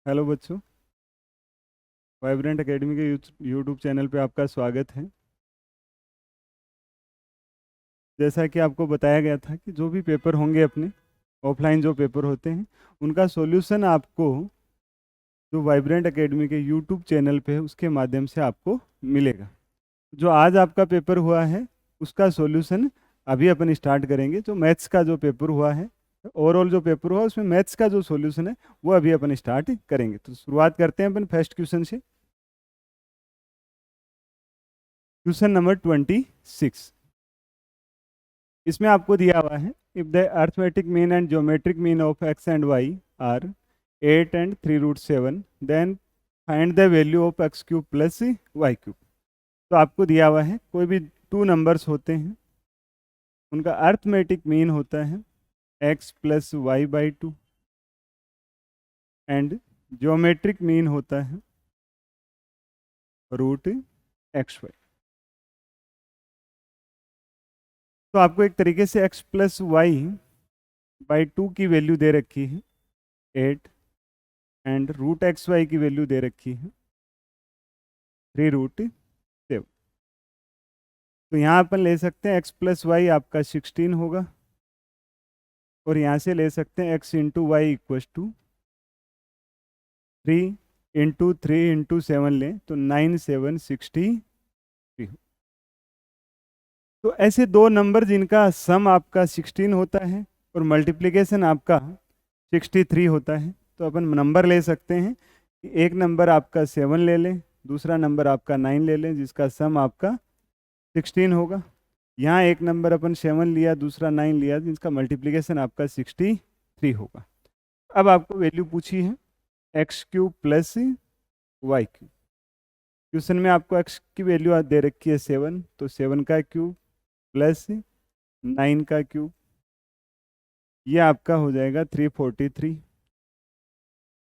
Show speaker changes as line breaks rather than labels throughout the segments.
Hello बच्चों, vibrant academy के YouTube channel पे आपका स्वागत है। जैसा कि आपको बताया गया था कि जो भी पेपर होंगे अपने ऑफलाइन जो पेपर होते हैं उनका सॉल्यूशन आपको जो वाइब्रेंट एकेडमी के यूट्यूब चैनल पे है उसके माध्यम से आपको मिलेगा। जो आज आपका पेपर हुआ है उसका सॉल्यूशन अभी अपन स्टार्ट करेंगे। जो मैथ्स का जो पेपर हुआ है, ओवरऑल जो पेपर हुआ उसमें मैथ्स का जो सॉल्यूशन है वो अभी अपन स्टार्ट करेंगे। तो शुरुआत करते हैं अपन फर्स्ट क्वेश्चन से। Question number 26। इसमें आपको दिया हुआ है, if the arithmetic mean and geometric mean of x and y are 8 and 3√7 then find the value of x cube plus y cube. तो आपको दिया हुआ है कोई भी टू नंबर्स होते हैं, उनका अर्थमेटिक मीन होता है x plus y by two and geometric mean होता है √XY। तो आपको एक तरीके से x plus y by two की वैल्यू दे रखी है 8 एंड √XY की वैल्यू दे रखी है 3√7। तो यहाँ अपन ले सकते हैं x प्लस वाई आपका 16 होगा और यहाँ से ले सकते हैं x into y equal to 3 into 7 लें तो 9 7 63। तो ऐसे दो नंबर जिनका सम आपका 16 होता है और मल्टीप्लिकेशन आपका 63 होता है, तो अपन नंबर ले सकते हैं कि एक नंबर आपका 7 ले लें, दूसरा नंबर आपका 9 ले लें, जिसका सम आपका 16 होगा। यहाँ एक नंबर अपन 7 लिया, दूसरा 9 लिया, जिसका मल्टीप्लिकेशन आपका 63 होगा। अब आपको वैल्यू पूछी है x cube plus y cube. Question में आपको एक्स की वैल्यू दे रखी है 7, तो 7 का क्यूब प्लस 9 का क्यूब, ये आपका हो जाएगा 343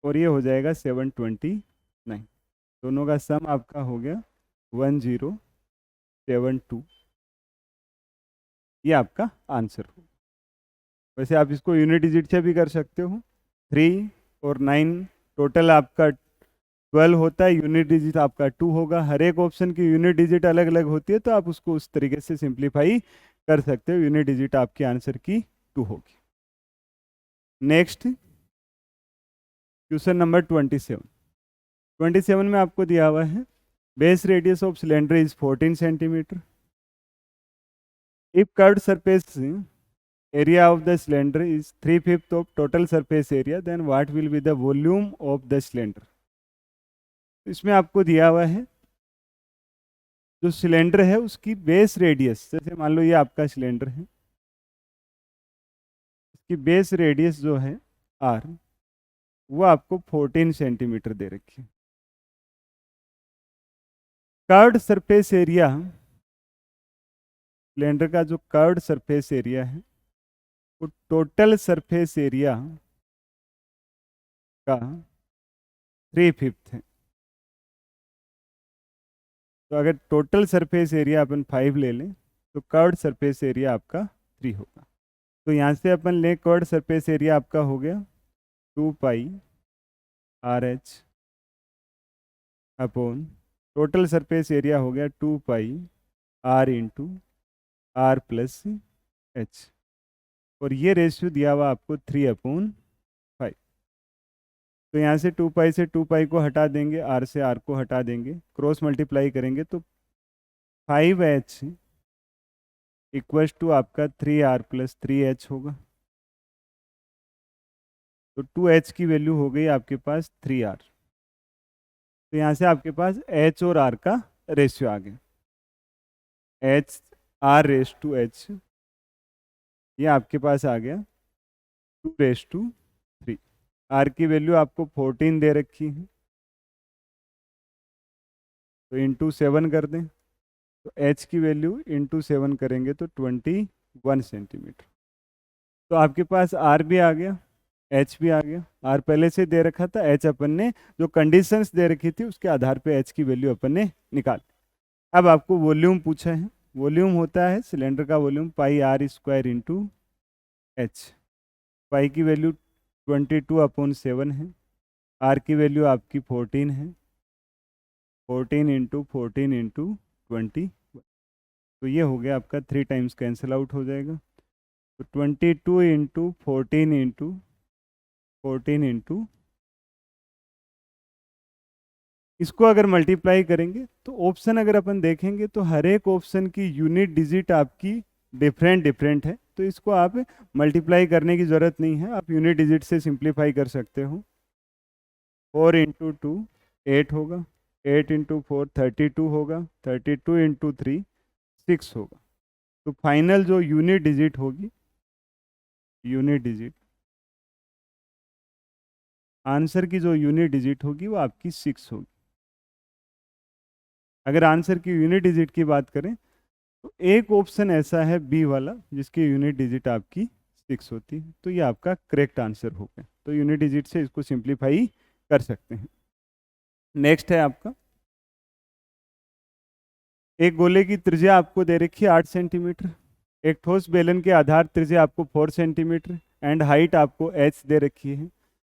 और ये हो जाएगा 729। दोनों का सम आपका हो गया 1072। ये आपका आंसर हो। वैसे आप इसको यूनिट डिजिट से भी कर सकते हो। 3 और 9 टोटल आपका 12 होता है, यूनिट डिजिट आपका 2 होगा। हर एक ऑप्शन की यूनिट डिजिट अलग अलग होती है, तो आप उसको उस तरीके से सिंप्लीफाई कर सकते हो। यूनिट डिजिट आपके आंसर की 2 होगी। नेक्स्ट क्वेश्चन नंबर 27 में आपको दिया हुआ है base radius of cylinder is 14 centimetre. If curved surface area of the cylinder is 3/5 of total surface area, then what will be the volume of the cylinder? इसमें आपको दिया हुआ है जो सिलेंडर है उसकी बेस रेडियस, जैसे मान लो ये आपका सिलेंडर है, इसकी बेस रेडियस जो है r, वो आपको 14 सेंटीमीटर दे रखी है। कर्व्ड सरफेस एरिया, सिलेंडर का जो कर्व्ड सरफेस एरिया है वो टोटल सरफेस एरिया का 3/5 है। तो अगर टोटल सरफेस एरिया अपन 5 ले लें तो कर्व्ड सरफेस एरिया आपका 3 होगा। तो यहाँ से अपन लें कर्व्ड सरफेस एरिया आपका हो गया 2πRH upon total surface area हो गया 2πR into R plus H, और ये रेशियो दिया हुआ आपको 3/5। तो यहाँ से 2π से 2π को हटा देंगे, R से R को हटा देंगे, क्रॉस मल्टीप्लाई करेंगे तो 5H इक्वल्स टू आपका 3R प्लस 3H होगा। तो 2H की वैल्यू हो गई आपके पास 3R। तो यहाँ से आपके पास H और R का रेशियो आ गया, HR/H, ये आपके पास आ गया 2/3। R की वैल्यू आपको 14 दे रखी है, तो इंटू 7 कर दें, तो H की वैल्यू इंटू 7 करेंगे तो 21 सेंटीमीटर। तो आपके पास R भी आ गया, H भी आ गया। R पहले से दे रखा था, H अपन ने जो कंडीशंस दे रखी थी उसके आधार पे H की वैल्यू अपन ने निकाल। अब आपको वॉल्यूम पूछा है। वॉल्यूम होता है सिलेंडर का वॉल्यूम πr² इंटू H। पाई की वैल्यू 22/7 है आर की वैल्यू आपकी 14 है, 14 इंटू 14 इंटू 20, तो ये हो गया आपका 3 टाइम्स कैंसिल आउट हो जाएगा। तो 22 इंटू 14 इंटू 14 इंटू, इसको अगर मल्टीप्लाई करेंगे तो ऑप्शन अगर अपन देखेंगे तो हर एक ऑप्शन की यूनिट डिजिट आपकी डिफरेंट डिफरेंट है, तो इसको आप मल्टीप्लाई करने की ज़रूरत नहीं है, आप यूनिट डिजिट से सिंप्लीफाई कर सकते हो। 4 इंटू 2 8 होगा, 8 इंटू 4 32 होगा, 32 इंटू 3 6 होगा। तो फाइनल जो यूनिट डिजिट होगी, यूनिट डिजिट आंसर की जो यूनिट डिजिट होगी वो आपकी 6 होगी। अगर आंसर की यूनिट डिजिट की बात करें तो एक ऑप्शन ऐसा है बी वाला जिसकी यूनिट डिजिट आपकी 6 होती है, तो ये आपका करेक्ट आंसर हो गया। तो यूनिट डिजिट से इसको सिंप्लीफाई कर सकते हैं। नेक्स्ट है आपका, एक गोले की त्रिज्या आपको दे रखी है 8 सेंटीमीटर, एक ठोस बेलन के आधार त्रिज्या आपको 4 सेंटीमीटर एंड हाइट आपको h दे रखी है।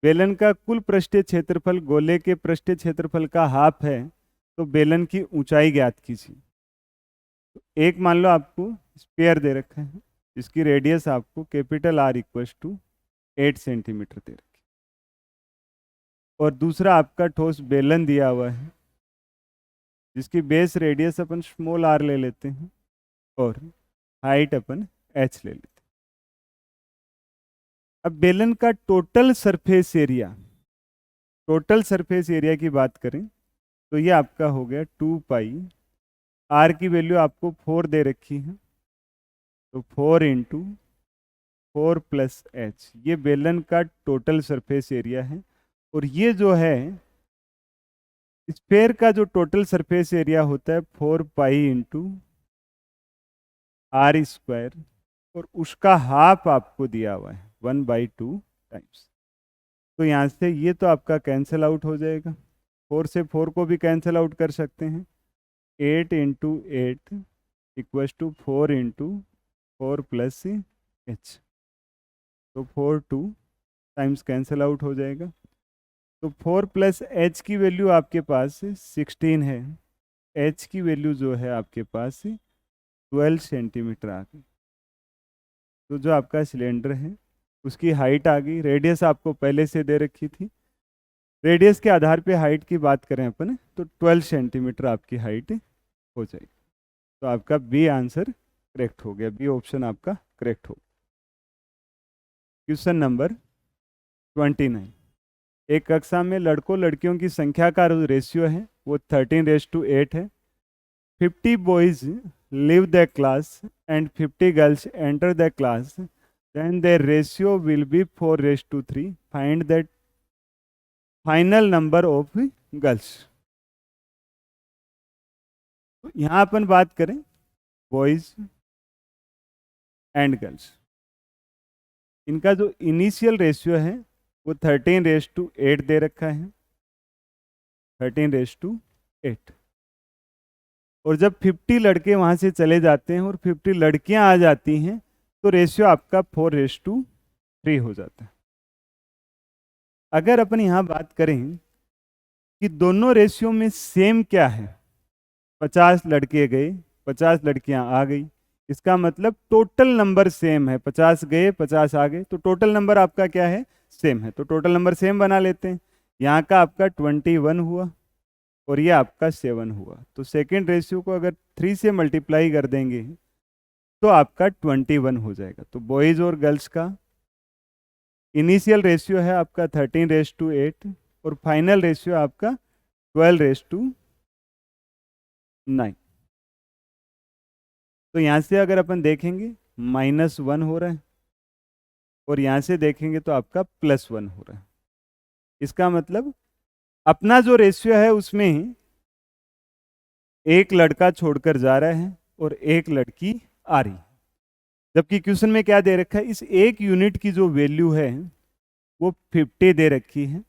बेलन का कुल पृष्ठीय क्षेत्रफल गोले के पृष्ठीय क्षेत्रफल का हाफ है, तो बेलन की ऊंचाई ज्ञात कीजिए। एक मान लो आपको स्पेयर दे रखा है जिसकी रेडियस आपको capital R equals to 8 centimetre दे रखी, और दूसरा आपका ठोस बेलन दिया हुआ है जिसकी बेस रेडियस अपन स्मॉल r ले लेते हैं और हाइट अपन h ले लेते हैं। अब बेलन का total surface area, total surface area की बात करें तो ये आपका हो गया 2 पाई, r की वैल्यू आपको 4 दे रखी है, तो 4 इंटू 4 प्लस एच, ये बेलन का टोटल सरफेस एरिया है। और ये जो है स्फेयर का जो टोटल सरफेस एरिया होता है 4 पाई इंटू आर स्क्वायर, और उसका हाफ आपको दिया हुआ है 1/2 टाइम्स। तो यहाँ से ये तो आपका कैंसिल आउट हो जाएगा, 4 से 4 को भी कैंसिल आउट कर सकते हैं, 8 into 8 equals to 4 into 4 plus h, तो 4 2 टाइम्स कैंसिल आउट हो जाएगा। तो 4 प्लस एच की वैल्यू आपके पास 16 है, एच की वैल्यू जो है आपके पास 12 सेंटीमीटर आ गई। तो जो आपका सिलेंडर है उसकी हाइट आ गई, रेडियस आपको पहले से दे रखी थी, रेडियस के आधार पे हाइट की बात करें अपन तो 12 सेंटीमीटर आपकी हाइट हो जाएगी। तो आपका बी आंसर करेक्ट हो गया, बी ऑप्शन आपका करेक्ट हो। क्वेश्चन नंबर 29, एक कक्षा में लड़कों लड़कियों की संख्या का रेशियो है वो 13:8 है। 50 boys leave the class and 50 girls enter the class, then their ratio will be 4:3. Find the final number of girls. तो यहाँ अपन बात करें बॉयज एंड गर्ल्स, इनका जो इनिशियल रेशियो है वो 13:8 दे रखा है, 13:8। और जब 50 लड़के वहाँ से चले जाते हैं और 50 लड़कियाँ आ जाती हैं तो रेशियो आपका 4:3 हो जाता है। अगर अपन यहाँ बात करें कि दोनों रेशियो में सेम क्या है, 50 लड़के गए 50 लड़कियाँ आ गई, इसका मतलब टोटल नंबर सेम है, 50 गए 50 आ गए, तो टोटल नंबर आपका क्या है, सेम है। तो टोटल नंबर सेम बना लेते हैं, यहाँ का आपका 21 हुआ और ये आपका 7 हुआ, तो सेकेंड रेशियो को अगर 3 से मल्टीप्लाई कर देंगे तो आपका 21 हो जाएगा। तो बॉयज़ और गर्ल्स का इनिशियल रेशियो है आपका 13:8 और फाइनल रेशियो आपका 12:9। तो यहाँ से अगर अपन देखेंगे -1 हो रहा है और यहाँ से देखेंगे तो आपका +1 हो रहा है। इसका मतलब अपना जो रेशियो है उसमें एक लड़का छोड़कर जा रहा है और एक लड़की आ रही है, जबकि क्वेश्चन में क्या दे रखा है, इस एक यूनिट की जो वैल्यू है वो 50 दे रखी है।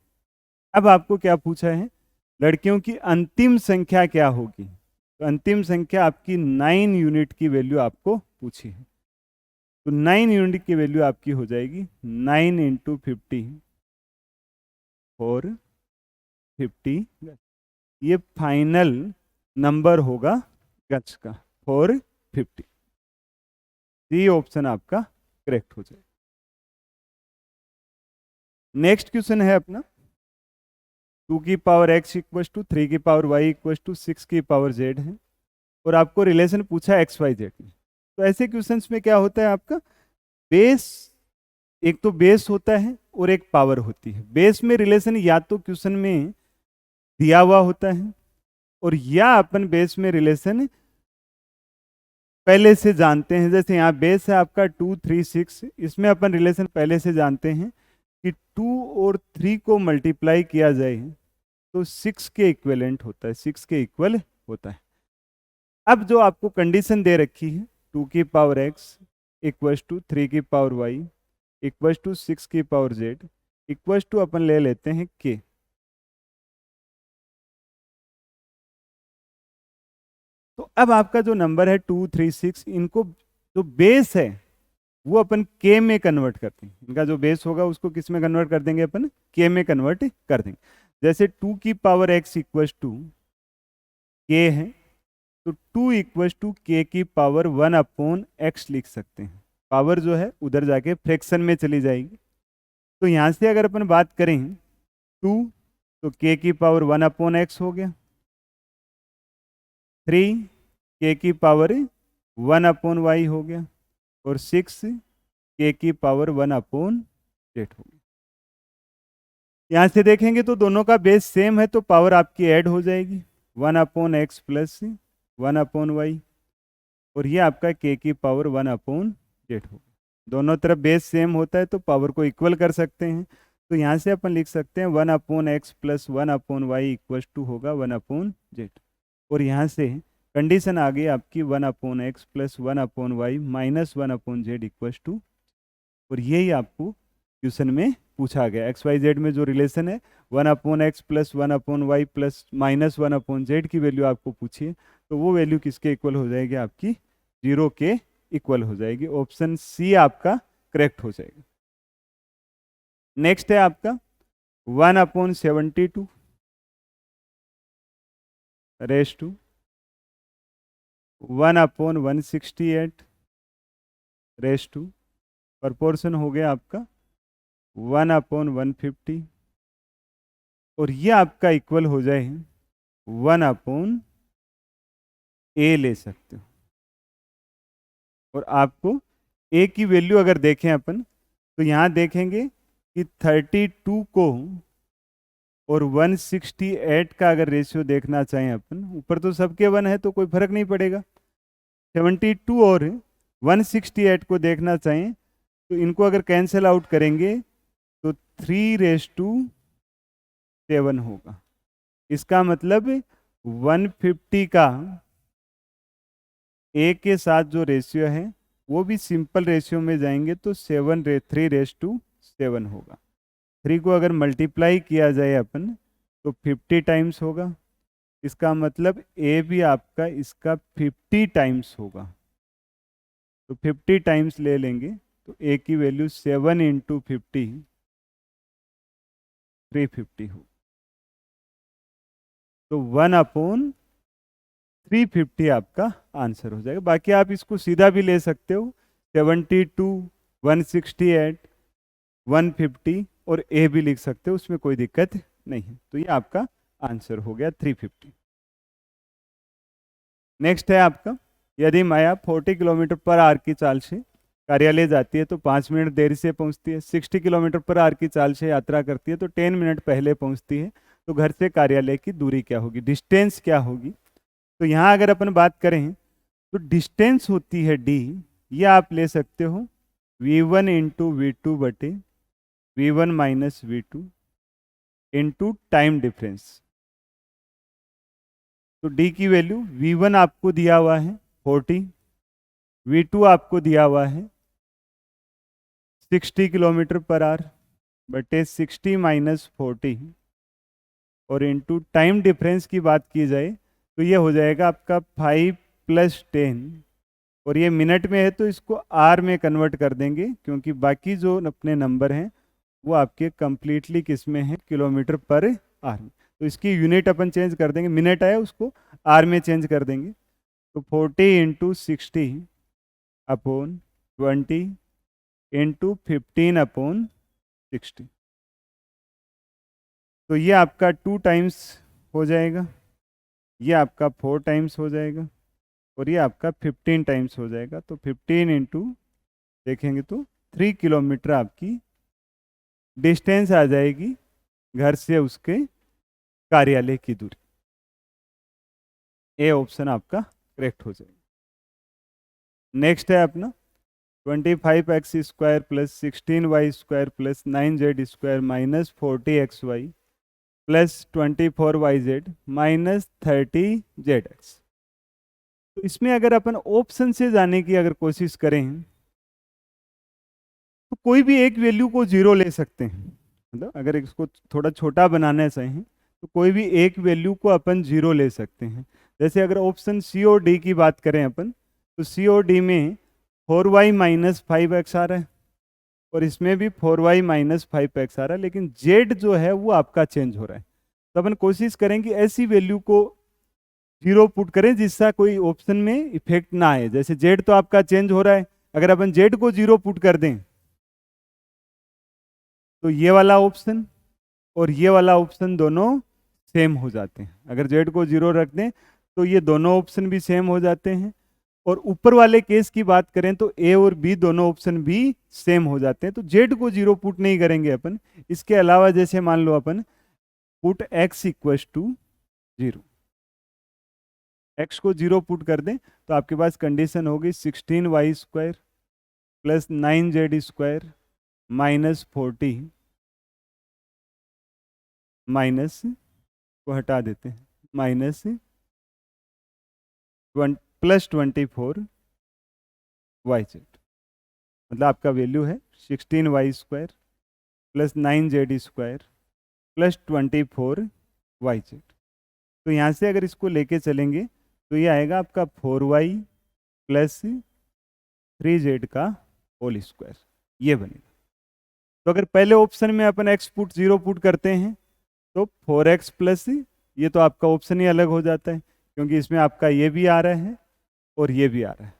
अब आपको क्या पूछा है, लड़कियों की अंतिम संख्या क्या होगी, तो अंतिम संख्या आपकी 9 यूनिट की वैल्यू आपको पूछी है। तो 9 यूनिट की वैल्यू आपकी हो जाएगी 9 इंटू 50 4 450 गज। ये फाइनल नंबर होगा गज का 450। सी ऑप्शन आपका करेक्ट हो जाएगा। नेक्स्ट क्वेश्चन है अपना 2 की पावर x इक्वल टू 3 की पावर y इक्वल टू 6 की पावर z है, और आपको रिलेशन पूछा एक्स वाई जेड में। तो ऐसे क्वेश्चंस में क्या होता है आपका, बेस, एक तो बेस होता है और एक पावर होती है। बेस में रिलेशन या तो क्वेश्चन में दिया हुआ होता है, और या अपन बेस में रिलेशन पहले से जानते हैं। जैसे यहाँ बेस है आपका 2 3 6, इसमें अपन रिलेशन पहले से जानते हैं कि 2 और 3 को मल्टीप्लाई किया जाए तो 6 के इक्विवेलेंट होता है, 6 के इक्वल होता है। अब जो आपको कंडीशन दे रखी है 2 की पावर x इक्वल टू 3 की पावर y इक्वल टू 6 की पावर z इक्वल टू अपन ले लेते हैं k। तो अब आपका जो नंबर है 2 3 6, इनको जो बेस है वो अपन k में कन्वर्ट करते हैं। इनका जो बेस होगा उसको किस में कन्वर्ट कर देंगे अपन, k में कन्वर्ट कर देंगे। जैसे 2 की power x equal to k है, तो 2 इक्वल टू k की पावर 1 अपॉन x लिख सकते हैं। पावर जो है उधर जाके फ्रैक्शन में चली जाएगी। तो यहाँ से अगर अपन बात करें 2, तो k की पावर 1 अपॉन x हो गया। 3 k की पावर 1 अपॉन y हो गया, और 6 k की पावर 1 अपॉन z हो गया। यहाँ से देखेंगे तो दोनों का बेस सेम है, तो पावर आपकी ऐड हो जाएगी 1 upon x plus 1 upon y, और ये आपका k की पावर 1 अपॉन जेड होगा। दोनों तरफ बेस सेम होता है तो पावर को इक्वल कर सकते हैं। तो यहाँ से अपन लिख सकते हैं 1 upon x plus 1 upon y equal to होगा 1 अपॉन जेड। और यहाँ से कंडीशन आ गई आपकी 1 upon x plus 1 upon y minus 1 upon z equal to, और यही आपको क्वेश्चन में पूछा गया। एक्स वाई जेड में जो रिलेशन है 1 upon x plus 1 upon y plus minus 1 upon z की वैल्यू आपको पूछी है, तो वो वैल्यू किसके इक्वल हो जाएगी, आपकी 0 के इक्वल हो जाएगी। ऑप्शन सी आपका करेक्ट हो जाएगा। नेक्स्ट है आपका 1 upon 72 raise to 1 upon 168 raise to, proportion हो गया आपका 1 अपॉन 150, और ये आपका इक्वल हो जाए 1 अपॉन ए ले सकते हो। और आपको ए की वैल्यू अगर देखें अपन, तो यहाँ देखेंगे कि 32 को और 168 का अगर रेशियो देखना चाहें अपन, ऊपर तो सबके 1 है तो कोई फर्क नहीं पड़ेगा। 72 और 168 को देखना चाहें तो इनको अगर कैंसिल आउट करेंगे तो 3:7 होगा। इसका मतलब 150 का ए के साथ जो रेशियो है वो भी सिंपल रेशियो में जाएंगे तो 3:7 होगा। 3 को अगर मल्टीप्लाई किया जाए अपन तो 50 टाइम्स होगा। इसका मतलब ए भी आपका इसका 50 टाइम्स होगा। तो 50 टाइम्स ले लेंगे तो ए की वैल्यू 7 × 50 350 हो। तो 1 अपॉन 350 आपका आंसर हो जाएगा। बाकी आप इसको सीधा भी ले सकते हो, 72 168 150 और ए भी लिख सकते हो, उसमें कोई दिक्कत नहीं है। तो ये आपका आंसर हो गया 350। नेक्स्ट है आपका, यदि माया 40 किलोमीटर पर आवर की चाल से कार्यालय जाती है तो 5 मिनट देरी से पहुंचती है। 60 किलोमीटर पर आवर की चाल से यात्रा करती है तो 10 मिनट पहले पहुंचती है। तो घर से कार्यालय की दूरी क्या होगी, डिस्टेंस क्या होगी। तो यहाँ अगर अपन बात करें तो डिस्टेंस होती है डी, ये आप ले सकते हो v1 × v2 बटे v1 minus v2 into time difference. तो डी की वैल्यू v1 आपको दिया हुआ है 40, v2 आपको दिया हुआ है 60 किलोमीटर पर आवर बटे 60 माइनस 40, और इंटू टाइम डिफरेंस की बात की जाए तो ये हो जाएगा आपका 5 + 10, और ये मिनट में है तो इसको आर में कन्वर्ट कर देंगे, क्योंकि बाकी जो अपने नंबर हैं वो आपके कंप्लीटली किस में है, किलोमीटर पर आवर में। तो इसकी यूनिट अपन चेंज कर देंगे, मिनट है उसको आर में चेंज कर देंगे। तो 40 इंटू 60 अपॉन 20 इंटू 15 अपॉन 60। तो ये आपका 2 टाइम्स हो जाएगा, ये आपका 4 टाइम्स हो जाएगा, और ये आपका 15 टाइम्स हो जाएगा। तो 15 इंटू देखेंगे तो 3 किलोमीटर आपकी डिस्टेंस आ जाएगी घर से उसके कार्यालय की दूरी। ए ऑप्शन आपका करेक्ट हो जाएगा। नेक्स्ट है अपना 25x² plus 16y² plus 9z² minus 40xy plus 24yz minus 30zx। तो इसमें अगर अपन ऑप्शन से जाने की अगर कोशिश करें तो कोई भी एक वैल्यू को जीरो ले सकते हैं। मतलब अगर इसको थोड़ा छोटा बनाना चाहें तो कोई भी एक वैल्यू को अपन जीरो ले सकते हैं। जैसे अगर ऑप्शन सी और डी की बात करें अपन, तो सी और डी में 4y माइनस 5x आ रहा है, और इसमें भी 4y माइनस 5x आ रहा है, लेकिन z जो है वो आपका चेंज हो रहा है। तो अपन कोशिश करें कि ऐसी वैल्यू को जीरो पुट करें जिसका कोई ऑप्शन में इफेक्ट ना आए। जैसे z तो आपका चेंज हो रहा है, अगर अपन z को जीरो पुट कर दें तो ये वाला ऑप्शन और ये वाला ऑप्शन दोनों सेम हो जाते हैं। अगर z को जीरो रख दें तो ये दोनों ऑप्शन भी सेम हो जाते हैं, और ऊपर वाले केस की बात करें तो ए और बी दोनों ऑप्शन भी सेम हो जाते हैं। तो z को जीरो पुट नहीं करेंगे अपन। इसके अलावा जैसे मान लो अपन put x equals to zero, x को जीरो पुट कर दें तो आपके पास कंडीशन होगी 16y² plus 9z² minus 40 minus को हटा देते हैं माइनस प्लस 24yz। मतलब आपका वैल्यू है 16y² plus 9z² plus 24yz। तो यहाँ से अगर इसको लेके चलेंगे तो ये आएगा आपका 4y प्लस 3z का होल स्क्वायर, ये बनेगा। तो अगर पहले ऑप्शन में अपन x पुट जीरो पुट करते हैं तो 4x प्लस, ये तो आपका ऑप्शन ही अलग हो जाता है, क्योंकि इसमें आपका ये भी आ रहा है और ये भी आ रहा है।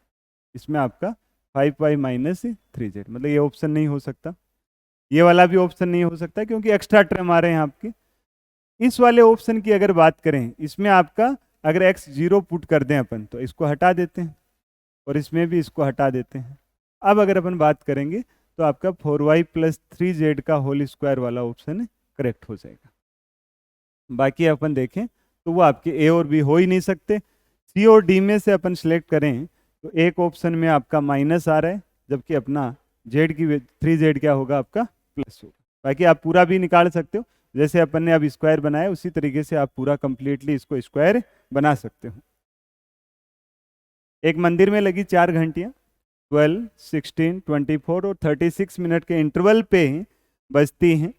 इसमें आपका 5y माइनस 3z, मतलब ये ऑप्शन नहीं हो सकता, ये वाला भी ऑप्शन नहीं हो सकता, क्योंकि एक्स्ट्रा टर्म आ रहे हैं आपके। इस वाले ऑप्शन की अगर बात करें, इसमें आपका अगर x जीरो पुट कर दें अपन तो इसको हटा देते हैं, और इसमें भी इसको हटा देते हैं। अब अगर अपन बात करेंगे तो आपका 4y प्लस 3z का होल स्क्वायर वाला ऑप्शन करेक्ट हो जाएगा। बाकी अपन देखें तो वो आपके ए और बी हो ही नहीं सकते। सी और डी में से अपन सिलेक्ट करें तो एक ऑप्शन में आपका माइनस आ रहा है, जबकि अपना जेड की 3z क्या होगा आपका प्लस होगा। बाकी आप पूरा भी निकाल सकते हो, जैसे अपन ने अब स्क्वायर बनाया उसी तरीके से आप पूरा कंप्लीटली इसको स्क्वायर बना सकते हो। एक मंदिर में लगी 4 घंटियाँ 12, 16, 24 और 36 मिनट के इंटरवल पे बजती हैं।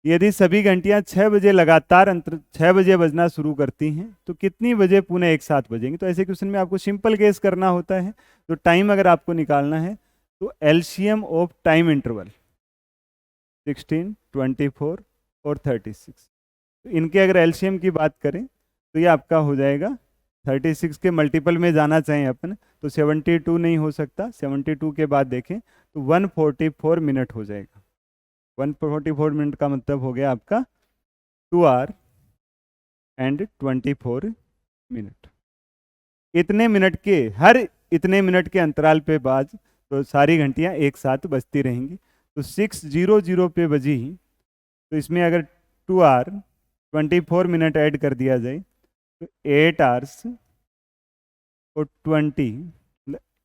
यदि सभी घंटियां 6 बजे लगातार 6 बजे बजना शुरू करती हैं तो कितनी बजे पुनः एक साथ बजेंगी? तो ऐसे क्वेश्चन में आपको सिंपल गेस करना होता है। तो टाइम अगर आपको निकालना है तो एलसीएम ऑफ टाइम इंटरवल 16, 24 और 36, तो इनके अगर एलसीएम की बात करें तो ये आपका हो जाएगा 36 के मल्टीपल में जाना चाहें अपन तो 72 नहीं हो सकता, 72 के बाद देखें तो 144 मिनट हो जाएगा। 144 मिनट का मतलब हो गया आपका 2 आवर एंड 24 मिनट। इतने मिनट के हर इतने मिनट के अंतराल पे बाद तो सारी घंटियां एक साथ बजती रहेंगी। तो 6:00 पे बजी तो इसमें अगर 2 आवर 24 मिनट ऐड कर दिया जाए तो 8 आवर्स और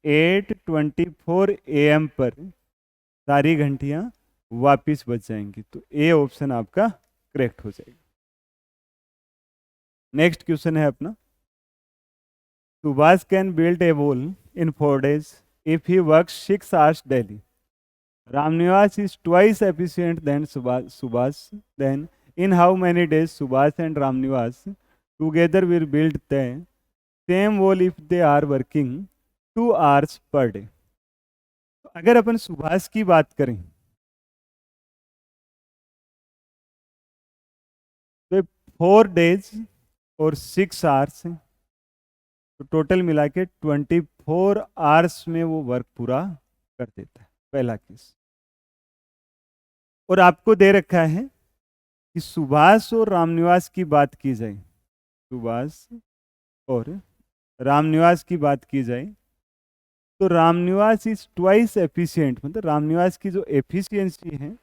8:24 AM पर सारी घंटियां वापिस बच जाएंगी। तो ए ऑप्शन आपका करेक्ट हो जाएगा। नेक्स्ट क्वेश्चन है अपना, Subhash can build a wall in 4 days if he works 6 hours daily. Ramnivas is twice efficient than Subhash. Then in how many days Subhash and Ramnivas together will build the same wall if they are working 2 hours per day? अगर अपन सुभाष की बात करें तो 4 days और 6 hours हैं, तो total मिला के 24 आवर्स में वो वर्क पूरा कर देता है, पहला केस। और आपको दे रखा है कि सुभाष और रामनिवास की बात की जाए, सुभाष और रामनिवास की बात की जाए, तो रामनिवास इज ट्वाइस एफिशिएंट, मतलब रामनिवास की जो एफिशिएंसी है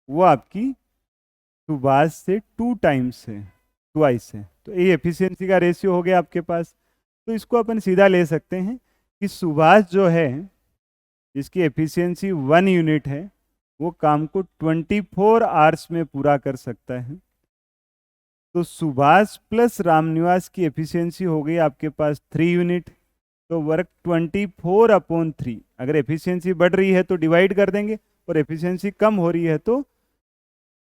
वो आपकी सुभाष से 2 टाइम्स है, ट्वाइस है। तो ये एफिशिएंसी का रेशियो हो गया आपके पास। तो इसको अपन सीधा ले सकते हैं कि सुभाष जो है, जिसकी एफिशिएंसी 1 यूनिट है, वो काम को 24 आवर्स में पूरा कर सकता है। तो सुभाष प्लस रामनिवास की एफिशिएंसी हो गई आपके पास 3 यूनिट, तो वर्क 24/3। अगर एफिशिएंसी बढ़ रही है तो डिवाइड कर देंगे, और एफिशिएंसी कम हो रही है तो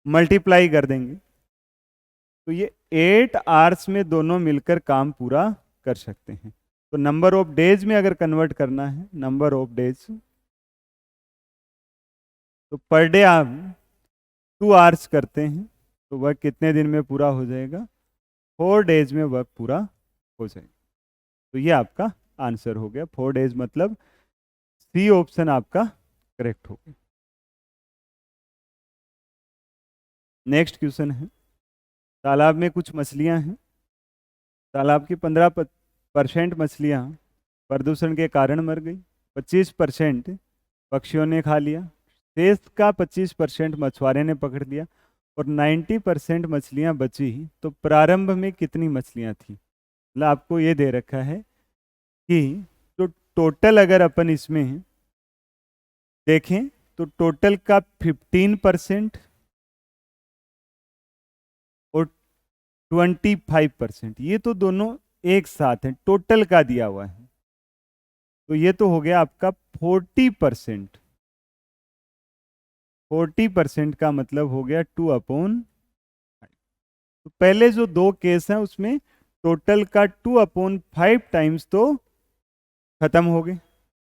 मल्टीप्लाई कर देंगे। तो ये 8 आवर्स में दोनों मिलकर काम पूरा कर सकते हैं। तो नंबर ऑफ डेज में अगर कन्वर्ट करना है, नंबर ऑफ डेज, तो पर डे आप 2 आवर्स करते हैं, तो वर्क कितने दिन में पूरा हो जाएगा? 4 डेज में वर्क पूरा हो जाएगा। तो ये आपका आंसर हो गया 4 डेज, मतलब सी ऑप्शन आपका करेक्ट हो गया। नेक्स्ट क्वेश्चन है, तालाब में कुछ मछलियां हैं, तालाब की 15% मछलियां प्रदूषण के कारण मर गई, 25% पक्षियों ने खा लिया, शेष का 25% मछुआरे ने पकड़ लिया, और 90% मछलियां बची। तो प्रारंभ में कितनी मछलियां थी? मतलब आपको ये दे रखा है कि तो टोटल अगर अपन इसमें देखें तो टोटल का 15% और 25%, ये तो दोनों एक साथ हैं, टोटल का दिया हुआ है। तो ये तो हो गया आपका 40%। 40% का मतलब हो गया 2/5। तो पहले जो 2 केस हैं उसमें टोटल का 2/5 टाइम्स तो खत्म हो गए।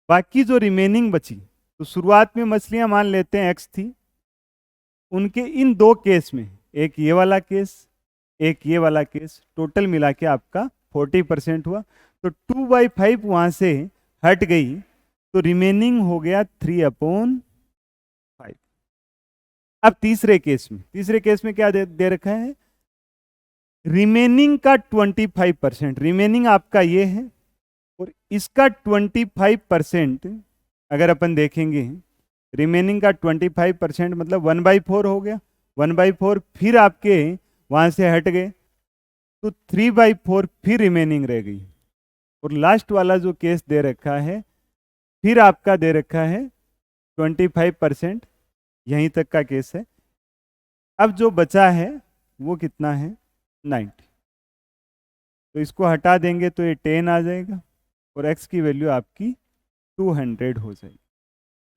बाकी जो रिमेनिंग बची, तो शुरुआत में मछलियां मान लेते हैं x थी, उनके इन 2 केस में, एक ये वाला केस, एक ये वाला केस, टोटल मिला के आपका 40% हुआ। तो 2/5 वहां से हट गई, तो रिमेनिंग हो गया 3/5। अब तीसरे केस में क्या दे रखा है? रिमेनिंग का 25%, रिमेनिंग आपका ये है, और इसका 25% अगर अपन देखेंगे, रिमेनिंग का 25% मतलब 1/4 हो गया। 1/4 फिर आपके वहां से हट गए, तो 3/4 फिर रिमेनिंग रह गई। और लास्ट वाला जो केस दे रखा है, फिर आपका दे रखा है 25%, यहीं तक का केस है। अब जो बचा है वो कितना है? 90। तो इसको हटा देंगे तो ये 10 आ जाएगा, और x की वैल्यू आपकी 200 हो जाएगी।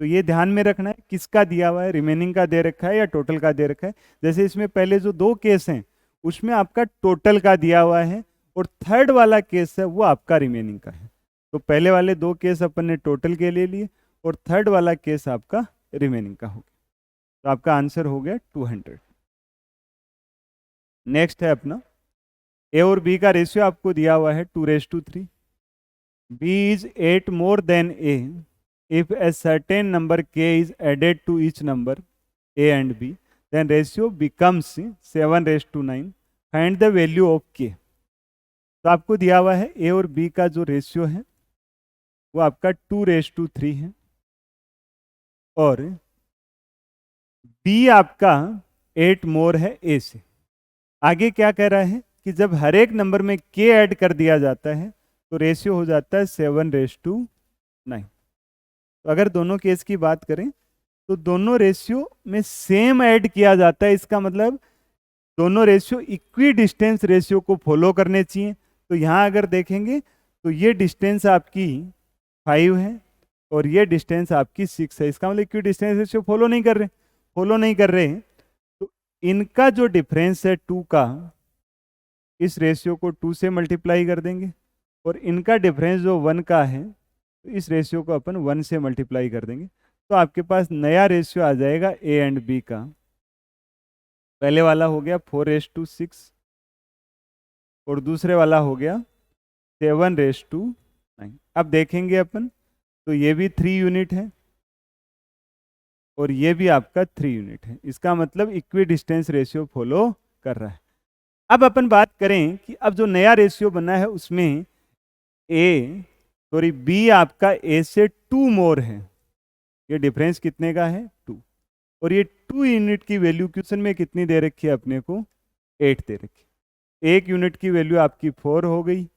तो ये ध्यान में रखना है किसका दिया हुआ है, रिमेनिंग का दे रखा है या टोटल का दे रखा है। जैसे इसमें पहले जो 2 केस हैं उसमें आपका टोटल का दिया हुआ है, और थर्ड वाला केस है वो आपका रिमेनिंग का है। तो पहले वाले 2 केस अपन ने टोटल के लिए लिए, और थर्ड वाला केस आपका रिमेनिंग का हो गया। तो आपका आंसर हो गया 200। नेक्स्ट है अपना, ए और बी का रेशियो आपको दिया हुआ है 2:3। b is 8 more than a if a certain number k is added to each number a and b, then ratio becomes 7:9. Find the value of k. तो आपको दिया हुआ है a और b का जो रेशियो है वो आपका 2:3 है, और b आपका 8 मोर है a से। आगे क्या कह रहा है कि जब हर एक नंबर में k ऐड कर दिया जाता है तो रेशियो हो जाता है 7:9। तो अगर दोनों केस की बात करें तो दोनों रेशियो में सेम ऐड किया जाता है, इसका मतलब दोनों रेशियो इक्वी डिस्टेंस रेशियो को फॉलो करने चाहिए। तो यहाँ अगर देखेंगे तो ये डिस्टेंस आपकी 5 है और ये डिस्टेंस आपकी 6 है, इसका मतलब इक्वी डिस्टेंस रेशियो फॉलो नहीं कर रहे हैं। तो इनका जो डिफरेंस है 2 का, इस रेशियो को 2 से मल्टीप्लाई कर देंगे, और इनका डिफरेंस जो 1 का है तो इस रेशियो को अपन 1 से मल्टीप्लाई कर देंगे। तो आपके पास नया रेशियो आ जाएगा ए एंड बी का पहले वाला हो गया 4:6 और दूसरे वाला हो गया 7:9। अब देखेंगे अपन तो ये भी 3 यूनिट है और ये भी आपका 3 यूनिट है। इसका मतलब इक्वी डिस्टेंस रेशियो फॉलो कर रहा है। अब अपन बात करें कि अब जो नया रेशियो बना है उसमें बी आपका ए से 2 मोर है। ये डिफरेंस कितने का है? 2। और ये 2 यूनिट की वैल्यू क्वेश्चन में कितनी दे रखी है अपने को? 8 दे रखी है। 1 यूनिट की वैल्यू आपकी 4 हो गई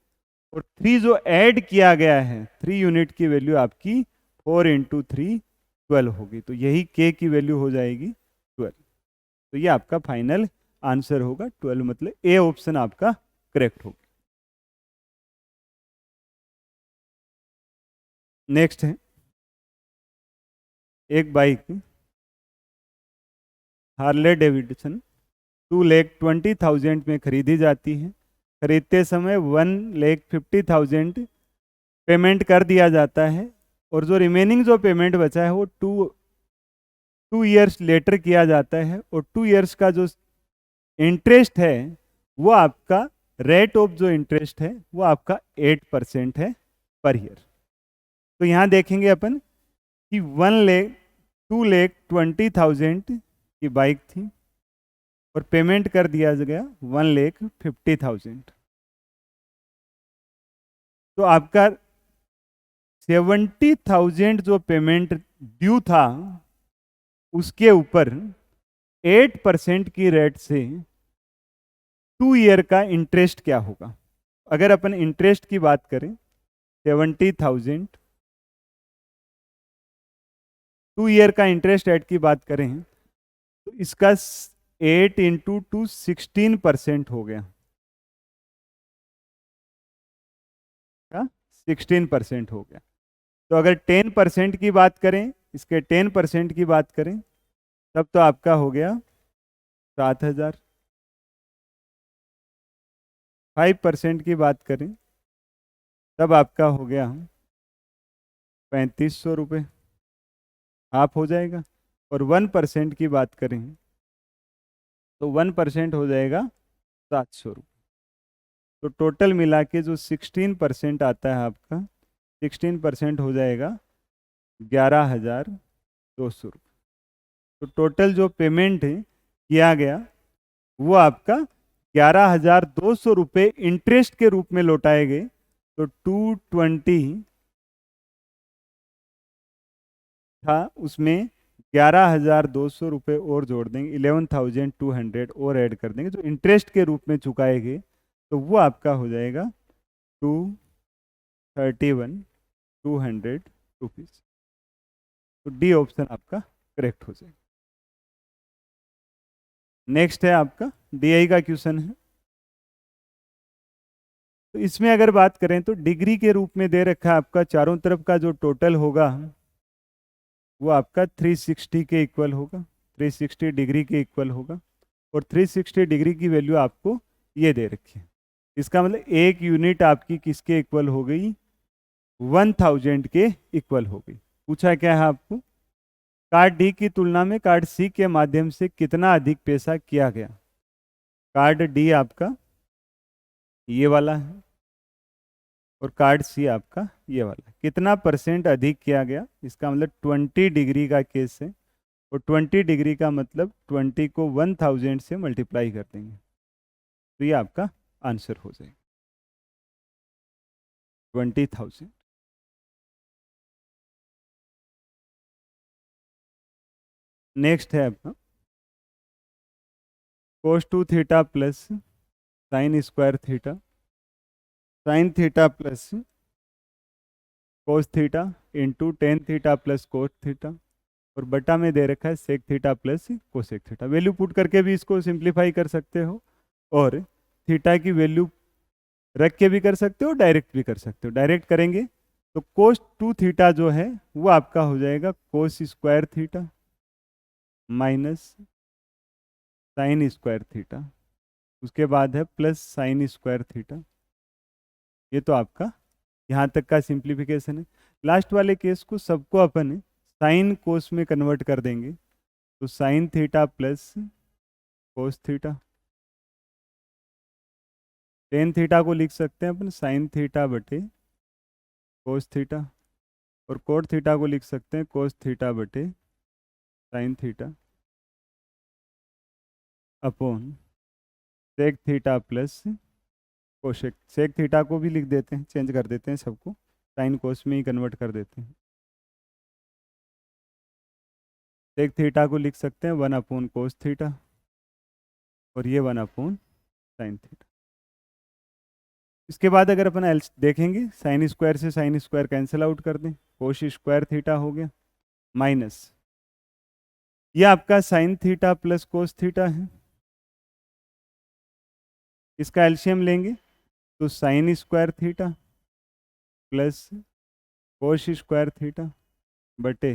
और 3 जो ऐड किया गया है 3 यूनिट की वैल्यू आपकी 4 इंटू 3 12 होगी। तो यही के की वैल्यू हो जाएगी 12। तो ये आपका फाइनल आंसर होगा 12, मतलब ए ऑप्शन आपका करेक्ट होगा। नेक्स्ट है एक बाइक हार्ले डेविडसन 2,20,000 में खरीदी जाती है। खरीदते समय 1,50,000 पेमेंट कर दिया जाता है और जो रिमेनिंग जो पेमेंट बचा है वो टू ईयर्स लेटर किया जाता है और 2 ईयर्स का जो इंटरेस्ट है वो आपका रेट ऑफ जो इंटरेस्ट है वो आपका 8% है पर ईयर। तो यहाँ देखेंगे अपन कि 2,20,000 की बाइक थी और पेमेंट कर दिया गया 1,50,000। तो आपका 70,000 जो पेमेंट ड्यू था उसके ऊपर 8% की रेट से 2 ईयर का इंटरेस्ट क्या होगा? अगर अपन इंटरेस्ट की बात करें 70,000 2 ईयर का इंटरेस्ट रेट की बात करें तो इसका 8 इंटू 2 16% हो गया। क्या? 16% हो गया। तो अगर 10% की बात करें, इसके 10% की बात करें तब तो आपका हो गया 7,000। 5% की बात करें तब आपका हो गया 3,500 रुपये, हाफ हो जाएगा। और 1% की बात करें तो 1% हो जाएगा 700 रुपये। तो टोटल मिला के जो 16% आता है आपका 16% हो जाएगा 11,200 रुपये। तो टोटल जो पेमेंट किया गया वो आपका 11,200 रुपये इंटरेस्ट के रूप में लौटाए गए। तो 220 था उसमें 11,200 रुपये और जोड़ देंगे, 11,200 और ऐड कर देंगे जो इंटरेस्ट के रूप में चुकाए गए। तो वो आपका हो जाएगा 231,200 रुपीज़। तो डी ऑप्शन आपका करेक्ट हो जाएगा। नेक्स्ट है आपका डीआई का क्वेश्चन है। तो इसमें अगर बात करें तो डिग्री के रूप में दे रखा है आपका चारों तरफ का जो टोटल होगा वो आपका 360 के इक्वल होगा, 360 डिग्री के इक्वल होगा। और 360 डिग्री की वैल्यू आपको ये दे रखी है। इसका मतलब एक यूनिट आपकी किसके इक्वल हो गई? 1000 के इक्वल हो गई। पूछा क्या है आपको? कार्ड डी की तुलना में कार्ड सी के माध्यम से कितना अधिक पैसा किया गया? कार्ड डी आपका ये वाला है और कार्ड सी आपका ये वाला। कितना % अधिक किया गया? इसका मतलब 20 डिग्री का केस है और 20 डिग्री का मतलब 20 को 1000 से मल्टीप्लाई कर देंगे तो ये आपका आंसर हो जाएगा 20,000। नेक्स्ट है आपका cos 2 theta plus sine square theta, sine theta plus cos theta into tan theta plus cos theta और बटा में दे रखा है sec theta plus cosec theta. Value put करके भी इसको सिंप्लीफाई कर सकते हो और थीटा की वैल्यू रख के भी कर सकते हो, डायरेक्ट भी कर सकते हो। डायरेक्ट करेंगे तो कोस 2 थीटा जो है वो आपका हो जाएगा cos square theta minus sign square theta, उसके बाद है प्लस साइन स्क्वायर थीटा। ये तो आपका यहाँ तक का सिंप्लीफिकेशन है। लास्ट वाले केस को सबको अपन साइन कोस में कन्वर्ट कर देंगे तो sine theta plus cos theta. Tan theta को लिख सकते हैं अपन साइन थीटा बटे कोस थीटा, और कोट थीटा को लिख सकते हैं कोस थीटा बटे sine theta upon sec theta plus cosec. Sec theta को भी लिख देते हैं, चेंज कर देते हैं सबको, साइन कोस में ही कन्वर्ट कर देते हैं। सेक थीटा को लिख सकते हैं 1 कोस थीटा, और ये 1 साइन थीटा। इसके बाद अगर अपन एल देखेंगे, साइन स्क्वायर से साइन स्क्वायर कैंसिल आउट कर दें, कोश स्क्वायर थीटा हो गया माइनस ये आपका sign theta plus cos theta है। इसका एलसीएम लेंगे तो साइन स्क्वायर थीटा प्लस कोश स्क्वायर थीटा बटे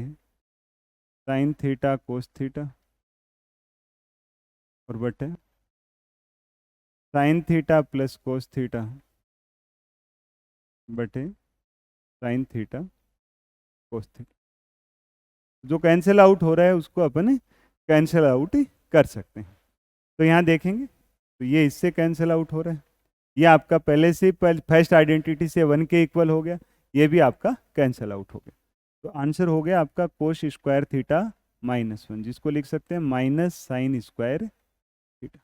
साइन थीटा कोस थीटा और बटे sine theta plus cos theta बटे साइन थीटा कोस थीटा। जो कैंसिल आउट हो रहा है उसको अपन कैंसिल आउट कर सकते हैं। तो यहाँ देखेंगे तो ये इससे कैंसिल आउट हो रहा है, ये आपका पहले से फर्स्ट आइडेंटिटी से 1 के इक्वल हो गया, ये भी आपका कैंसिल आउट हो गया। तो आंसर हो गया आपका कोश स्क्वायर थीटा -1, जिसको लिख सकते हैं माइनस साइन स्क्वायर थीटा।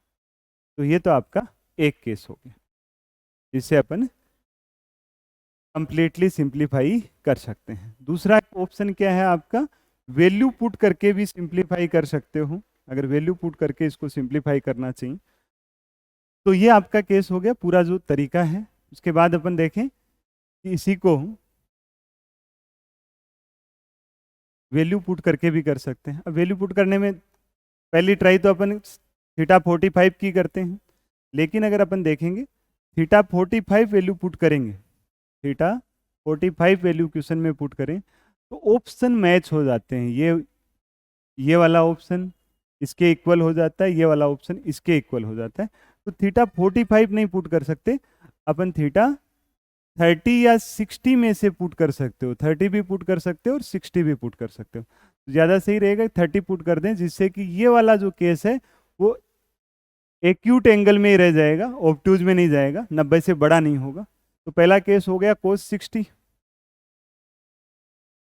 तो ये तो आपका एक केस हो गया, जिससे अपन कंप्लीटली सिंप्लीफाई कर सकते हैं। दूसरा ऑप्शन क्या है आपका, वैल्यू पुट करके भी सिंप्लीफाई कर सकते हो। अगर वैल्यू पुट करके इसको सिंप्लीफाई करना चाहिए तो ये आपका केस हो गया, पूरा जो तरीका है। उसके बाद अपन देखें कि इसी को वैल्यू पुट करके भी कर सकते हैं। अब वैल्यू पुट करने में पहली ट्राई तो अपन थीटा 45 की करते हैं, लेकिन अगर अपन देखेंगे थीटा 45 वैल्यू पुट करेंगे, थीटा 45 वैल्यू क्वेश्चन में पुट करें तो ऑप्शन मैच हो जाते हैं। ये वाला ऑप्शन इसके इक्वल हो जाता है, ये वाला ऑप्शन इसके इक्वल हो जाता है। तो थीटा 45 नहीं पुट कर सकते अपन, थीटा 30 या 60 में से पुट कर सकते हो। 30 भी पुट कर सकते हो और 60 भी पुट कर सकते हो। तो ज़्यादा सही रहेगा 30 पुट कर दें, जिससे कि ये वाला जो केस है वो एक्यूट एंगल में ही रह जाएगा, ऑब्ट्यूज में नहीं जाएगा, 90 से बड़ा नहीं होगा। तो पहला केस हो गया cos 60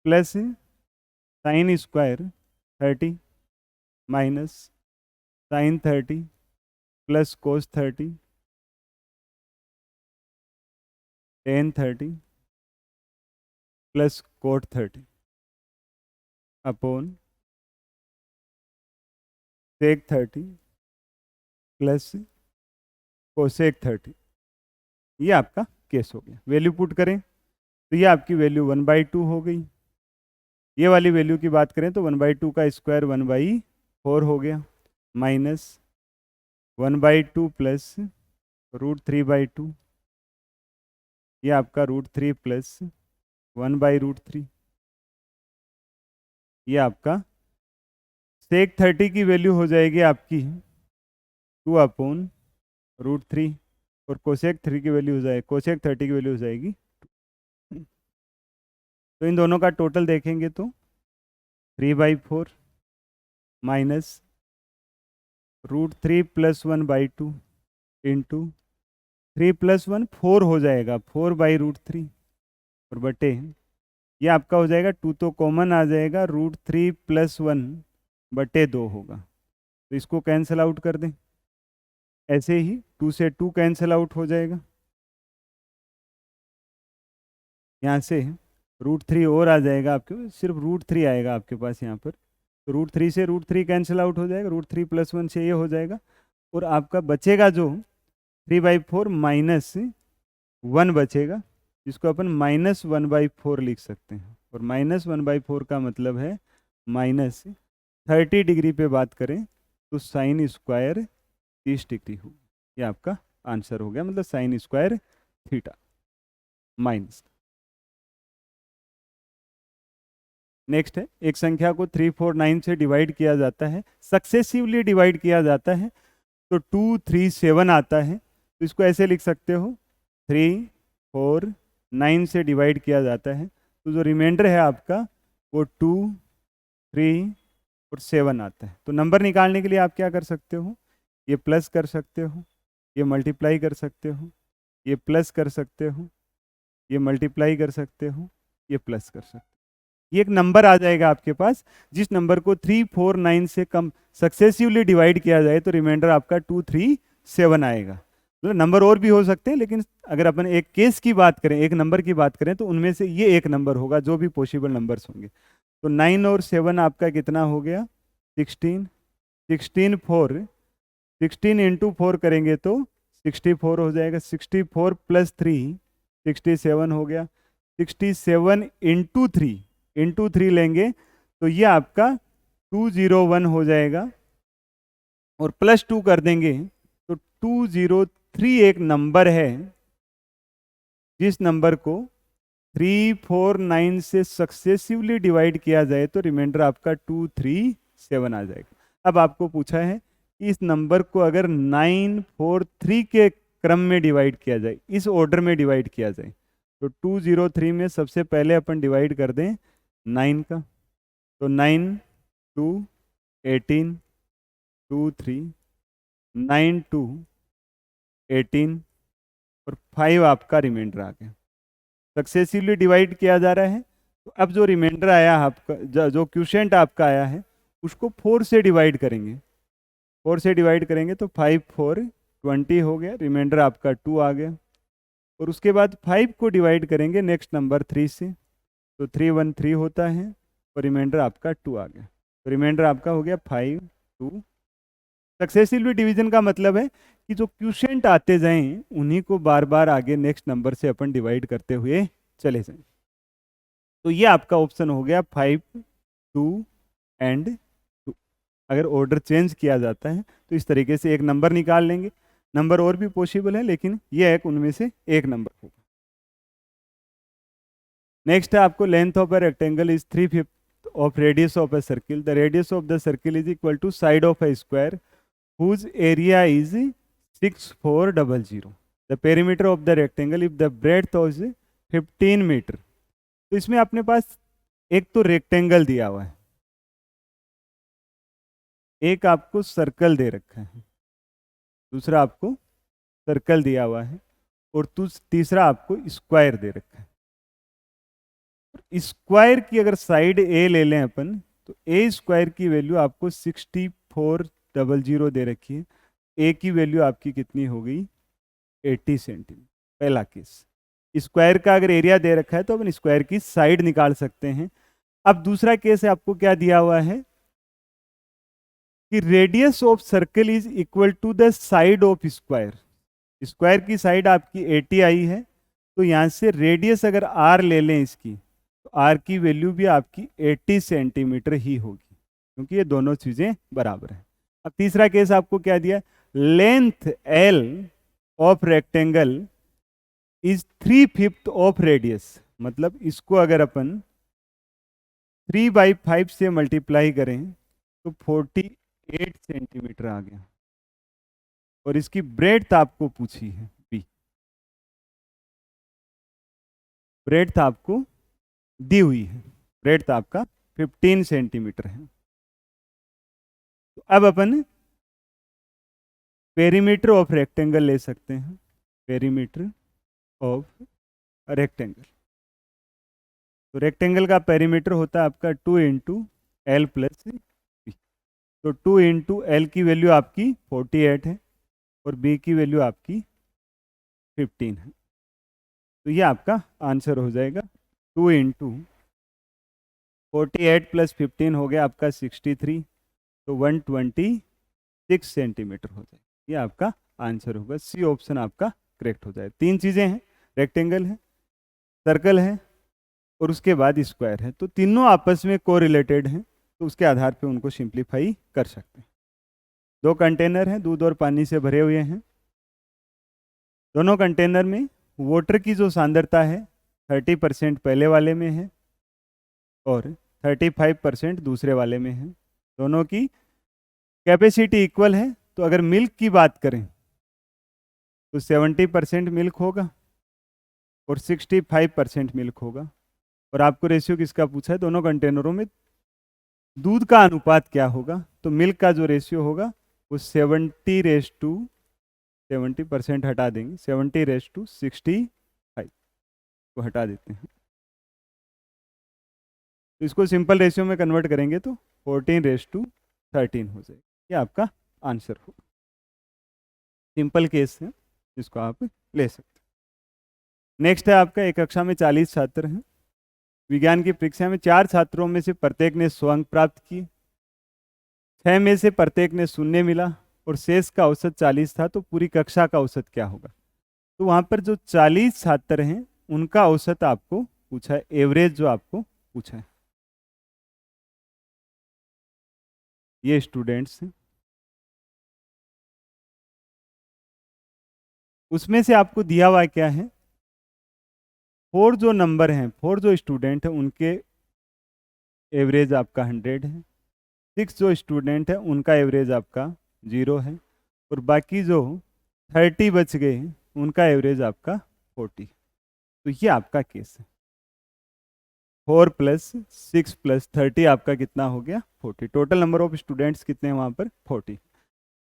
plus sine square 30 minus sine 30 plus cos 30 tan 30 plus cot 30 upon sec 30 plus cosec 30। ये आपका केस हो गया। वैल्यू पुट करें तो ये आपकी वैल्यू 1/2 हो गई। ये वाली वैल्यू की बात करें तो 1/2 का स्क्वायर 1/4 हो गया, माइनस 1/2 प्लस √3/2, ये आपका √3 प्लस 1/√3। ये आपका सेक 30 की वैल्यू हो जाएगी आपकी 2/√3, और कोसेक 3 की वैल्यू हो जाएगी, कोसेक 30 की वैल्यू हो जाएगी 2। तो इन दोनों का टोटल देखेंगे तो 3/4 माइनस √3 प्लस 1/2 इंटू 3 प्लस 1 4 हो जाएगा, 4/√3 और बटे ये आपका हो जाएगा 2 तो कॉमन आ जाएगा, √3 प्लस 1 बटे 2 होगा। तो इसको कैंसिल आउट कर दें, ऐसे ही 2 से 2 कैंसिल आउट हो जाएगा, यहाँ से √3 और आ जाएगा आपके, सिर्फ √3 आएगा आपके पास यहाँ पर। तो √3 से √3 कैंसिल आउट हो जाएगा, √3 प्लस 1 से ये हो जाएगा, और आपका बचेगा जो 3/4 माइनस 1 बचेगा, जिसको अपन -1/4 लिख सकते हैं। और -1/4 का मतलब है -30 डिग्री पे बात करें तो साइन स्क्वायर 30 डिग्री हो। ये आपका आंसर हो गया, मतलब sign square theta minus. Next है, एक संख्या को 349 से डिवाइड किया जाता है, सक्सेसिवली डिवाइड किया जाता है, तो 237 आता है। तो इसको ऐसे लिख सकते हो 349 से डिवाइड किया जाता है, तो जो रिमाइंडर है आपका वो 2, 3 और 7 आता है। तो नंबर निकालने के लिए आप क्या कर सकते हो, ये प्लस कर सकते हो, ये मल्टीप्लाई कर सकते हो, ये प्लस कर सकते हो, ये मल्टीप्लाई कर सकते हो, ये प्लस कर सकते हो। ये एक नंबर आ जाएगा आपके पास, जिस नंबर को 3, 4, 9 से कम सक्सेसिवली डिवाइड किया जाए तो रिमाइंडर आपका 2, 3, 7 आएगा। मतलब नंबर और भी हो सकते हैं, लेकिन अगर अपन एक केस की बात करें, एक नंबर की बात करें, तो उनमें से ये एक नंबर होगा जो भी पॉसिबल नंबर्स होंगे। तो 9 और 7 आपका कितना हो गया? 16। 16 4, 16 इंटू 4 करेंगे तो 64 हो जाएगा। 64 प्लस 3 67 हो गया। 67 इंटू 3 लेंगे तो ये आपका 201 हो जाएगा, और प्लस 2 कर देंगे तो 203 एक नंबर है, जिस नंबर को 3, 4, 9 से सक्सेसिवली डिवाइड किया जाए तो रिमाइंडर आपका 237 आ जाएगा। अब आपको पूछा है कि इस नंबर को अगर 9, 4, 3 के क्रम में डिवाइड किया जाए, इस ऑर्डर में डिवाइड किया जाए, तो 203 में सबसे पहले अपन डिवाइड कर दें 9 का, तो 9, 2, 18, 2, 3, 9, 2, 18 और 5 आपका रिमाइंडर आ गया। सक्सेसिवली डिवाइड किया जा रहा है, तो अब जो रिमाइंडर आया आपका, जो क्वोशिएंट आपका आया है, उसको 4 से डिवाइड करेंगे। 4 से डिवाइड करेंगे तो 5, 4, 20 हो गया, रिमाइंडर आपका 2 आ गया। और उसके बाद 5 को डिवाइड करेंगे नेक्स्ट नंबर 3 से, तो 313 होता है, और रिमाइंडर आपका 2 आ गया। तो रिमाइंडर आपका हो गया 5, 2। सक्सेसिवली डिवीजन का मतलब है कि जो क्वोशिएंट आते जाएं उन्हीं को बार बार आगे नेक्स्ट नंबर से अपन डिवाइड करते हुए चले जाएं। तो ये आपका ऑप्शन हो गया 5, 2 एंड 2। अगर ऑर्डर चेंज किया जाता है तो इस तरीके से एक नंबर निकाल लेंगे। नंबर और भी पॉसिबल है, लेकिन ये एक उनमें से एक नंबर होगा। नेक्स्ट है आपको length of a rectangle is 3/5 of radius of a circle. The radius of the circle is equal to side of a square whose area is 6400. The perimeter of the rectangle if the breadth is 15 metre. तो इसमें अपने पास एक तो rectangle दिया हुआ है, एक आपको सर्कल दे रखा है, दूसरा आपको सर्कल दिया हुआ है, और तीसरा आपको स्क्वायर दे रखा है। स्क्वायर की अगर साइड ए ले लें अपन, तो ए स्क्वायर की वैल्यू आपको 6400 दे रखी है। ए की वैल्यू आपकी कितनी हो गई? 80 सेंटीमीटर। पहला केस। स्क्वायर का अगर एरिया दे रखा है तो अपन स्क्वायर की साइड निकाल सकते हैं। अब दूसरा केस है, आपको क्या दिया हुआ है कि radius of circle is equal to the side of square. Square की साइड आपकी 80 आई है, तो यहां से रेडियस अगर आर ले लें इसकी, तो आर की वैल्यू भी आपकी 80 सेंटीमीटर ही होगी, क्योंकि ये दोनों चीजें बराबर हैं। अब तीसरा केस आपको क्या दिया? Length L of rectangle is 3/5 of radius. मतलब इसको अगर अपन 3/5 से मल्टीप्लाई करें तो 48 सेंटीमीटर आ गया, और इसकी ब्रेड्थ आपको पूछी है बी। ब्रेड्थ आपको दी हुई है, ब्रेड्थ आपका 15 सेंटीमीटर है। तो अब अपन पेरीमीटर ऑफ रेक्टेंगल ले सकते हैं। पेरीमीटर ऑफ रेक्टेंगल, तो रेक्टेंगल का पेरीमीटर होता है आपका 2 इंटू एल प्लस बी। तो 2 इंटू एल की वैल्यू आपकी 48 है, और बी की वैल्यू आपकी 15 है। तो ये आपका आंसर हो जाएगा 2 इंटू 48 प्लस 15 हो गया आपका 63, तो 126 सेंटीमीटर हो जाएगा। ये आपका आंसर होगा। सी ऑप्शन आपका करेक्ट हो जाए। 3 चीज़ें हैं, रेक्टेंगल है, सर्कल है, और उसके बाद स्क्वायर है। तो तीनों आपस में कोरिलेटेड हैं, तो उसके आधार पे उनको सिंप्लीफाई कर सकते हैं। 2 कंटेनर हैं, दूध और पानी से भरे हुए हैं। दोनों कंटेनर में वाटर की जो सांद्रता है 30% पहले वाले में है और 35% दूसरे वाले में है। दोनों की कैपेसिटी इक्वल है। तो अगर मिल्क की बात करें तो 70% मिल्क होगा और 65% मिल्क होगा। और आपको रेशियो किसका पूछा है? दोनों कंटेनरों में दूध का अनुपात क्या होगा? तो मिल्क का जो रेशियो होगा वो 70% हटा देंगे, 70:65 को हटा देते हैं, तो इसको सिंपल रेशियो में कन्वर्ट करेंगे तो 14:13 हो जाएगा। ये आपका आंसर होगा। सिंपल केस है, जिसको आप ले सकते हैं। नेक्स्ट है आपका, एक कक्षा में 40 छात्र हैं। विज्ञान की परीक्षा में 4 छात्रों में से प्रत्येक ने 100 अंक प्राप्त किए, 6 में से प्रत्येक ने 0 मिला और शेष का औसत 40 था, तो पूरी कक्षा का औसत क्या होगा? तो वहां पर जो 40 छात्र हैं उनका औसत आपको पूछा है, एवरेज जो आपको पूछा है। ये स्टूडेंट्स हैं, उसमें से आपको दिया हुआ क्या है, 4 जो नंबर हैं, 4 जो स्टूडेंट हैं उनके एवरेज आपका 100 है, 6 जो स्टूडेंट हैं उनका एवरेज आपका 0 है, और बाकी जो 30 बच गए हैं उनका एवरेज आपका 40। तो ये आपका केस है। 4 + 6 + 30 आपका कितना हो गया? 40। टोटल नंबर ऑफ स्टूडेंट्स कितने हैं वहाँ पर? 40।